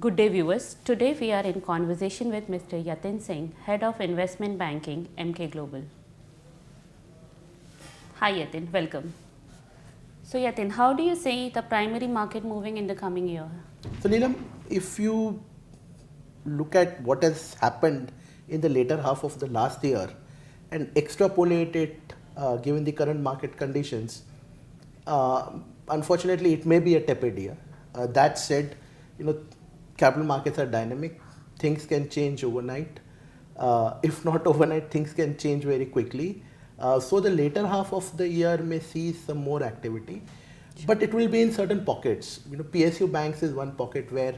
Good day, viewers. Today we are in conversation with Mr. Yatin Singh, Head of Investment Banking, MK Global. Hi Yatin, welcome. So Yatin, how do you see the primary market moving in the coming year? So Neelam, if you look at what has happened in the later half of the last year and extrapolate it given the current market conditions, uh, unfortunately it may be a tepid year. That said, you know, capital markets are dynamic. Things can change overnight. If not overnight, things can change very quickly. So the later half of the year may see some more activity, but it will be in certain pockets. You know, PSU banks is one pocket where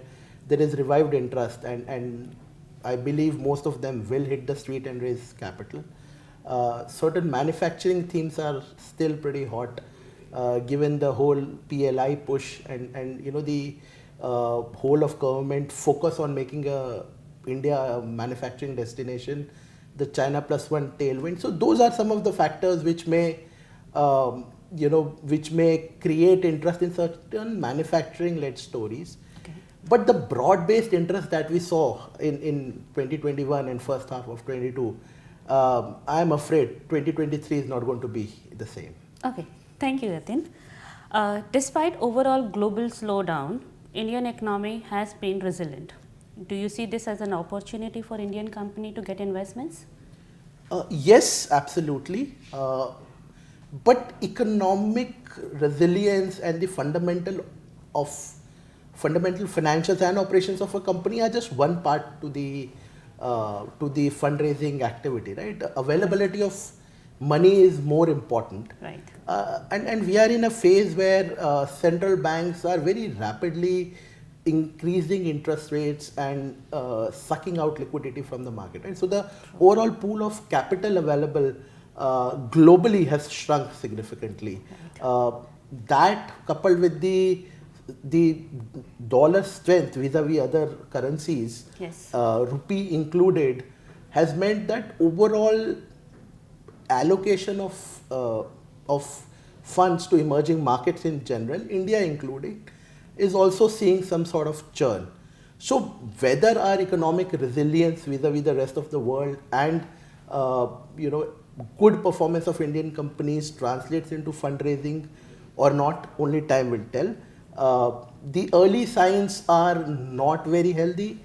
there is revived interest, and I believe most of them will hit the street and raise capital. Certain manufacturing themes are still pretty hot, given the whole PLI push and you know the whole of government focus on making India a manufacturing destination, the China plus one tailwind. So those are some of the factors which may which may create interest in certain manufacturing led stories. Okay. But the broad based interest that we saw in 2021 and first half of 22, I am afraid 2023 is not going to be the same. Okay, thank you Yatin. Despite overall global slowdown, Indian economy has been resilient. Do you see this as an opportunity for Indian company to get investments? Yes, absolutely. But economic resilience and the fundamental financials and operations of a company are just one part to the fundraising activity, right? Availability of money is more important, Right. and we are in a phase where central banks are very rapidly increasing interest rates and sucking out liquidity from the market, right? So the overall pool of capital available globally has shrunk significantly. That coupled with the dollar strength vis-a-vis other currencies, Yes. rupee included, has meant that overall allocation of funds to emerging markets in general, India including, is also seeing some sort of churn. So whether our economic resilience vis-a-vis the rest of the world and good performance of Indian companies translates into fundraising or not, only time will tell. The early signs are not very healthy.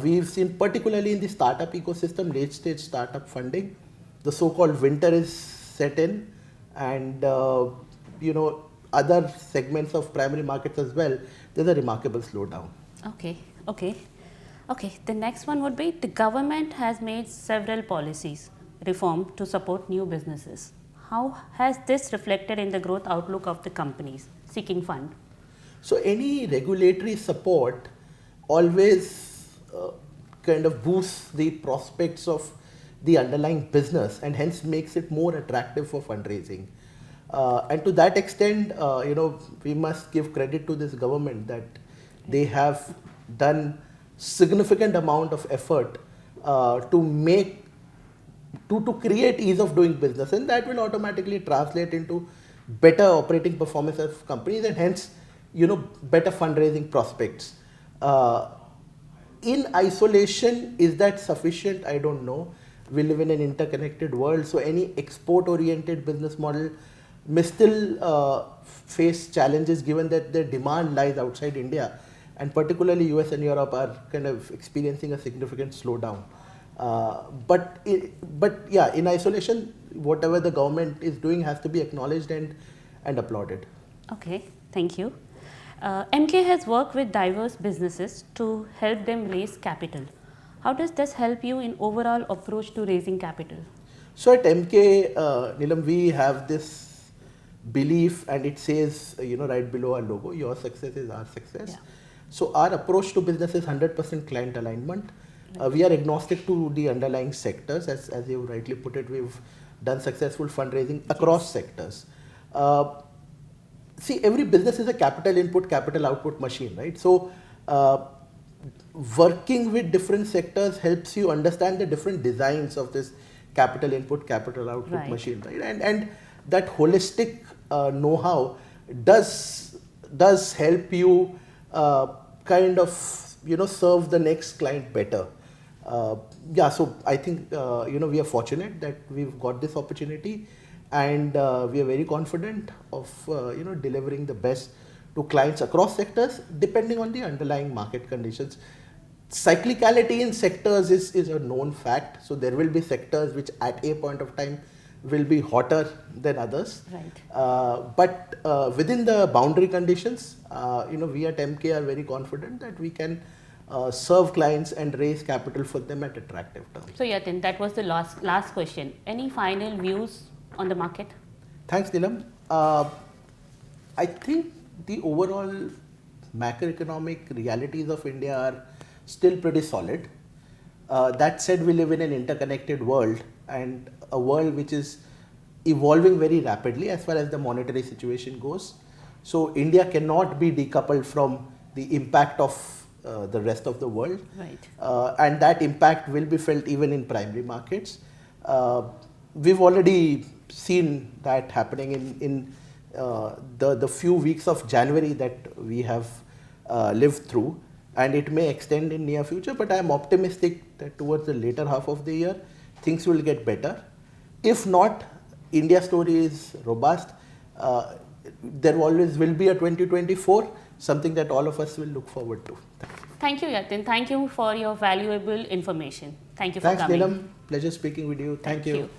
We've seen, particularly in the startup ecosystem, late stage startup funding, the so-called winter is set in, and other segments of primary markets as well, there's a remarkable slowdown. Okay. The next one would be the government has made several policies reform to support new businesses. How has this reflected in the growth outlook of the companies seeking fund? So any regulatory support always kind of boosts the prospects of the underlying business and hence makes it more attractive for fundraising. And to that extent, we must give credit to this government that they have done significant amount of effort to create ease of doing business, and that will automatically translate into better operating performance of companies and hence better fundraising prospects. In isolation, is that sufficient? I don't know. We live in an interconnected world, so any export oriented business model may still face challenges given that their demand lies outside India, and particularly US and Europe are kind of experiencing a significant slowdown. But yeah, in isolation, whatever the government is doing has to be acknowledged and applauded. Okay, thank you. MK has worked with diverse businesses to help them raise capital. How does this help you in overall approach to raising capital? So at MK, Neelam, we have this belief, and it says, right below our logo, your success is our success. Yeah. So our approach to business is 100% client alignment. We are agnostic to the underlying sectors. As you rightly put it, we've done successful fundraising across sectors. See, every business is a capital input, capital output machine, right? So working with different sectors helps you understand the different designs of this capital input, capital output machine, right? And that holistic know-how does help you kind of serve the next client better. Yeah, so I think we are fortunate that we've got this opportunity, and we are very confident of delivering the best to clients across sectors depending on the underlying market conditions. Cyclicality in sectors is a known fact, so there will be sectors which at a point of time will be hotter than others. Right. But within the boundary conditions, we at MK are very confident that we can serve clients and raise capital for them at attractive terms. So Yatin, that was the last question. Any final views on the market? Thanks, Neelam. I think the overall macroeconomic realities of India are still pretty solid. That said, we live in an interconnected world, and a world which is evolving very rapidly as far as the monetary situation goes. So India cannot be decoupled from the impact of the rest of the world. Right. And that impact will be felt even in primary markets. We've already seen that happening in the few weeks of January that we have lived through, and it may extend in near future, but I am optimistic that towards the later half of the year things will get better. If not, India story is robust. There always will be a 2024, something that all of us will look forward to. Thank you, Yatin. Thank you for your valuable information. Thank you for Thanks, coming. Neelam. Pleasure speaking with you. Thank you.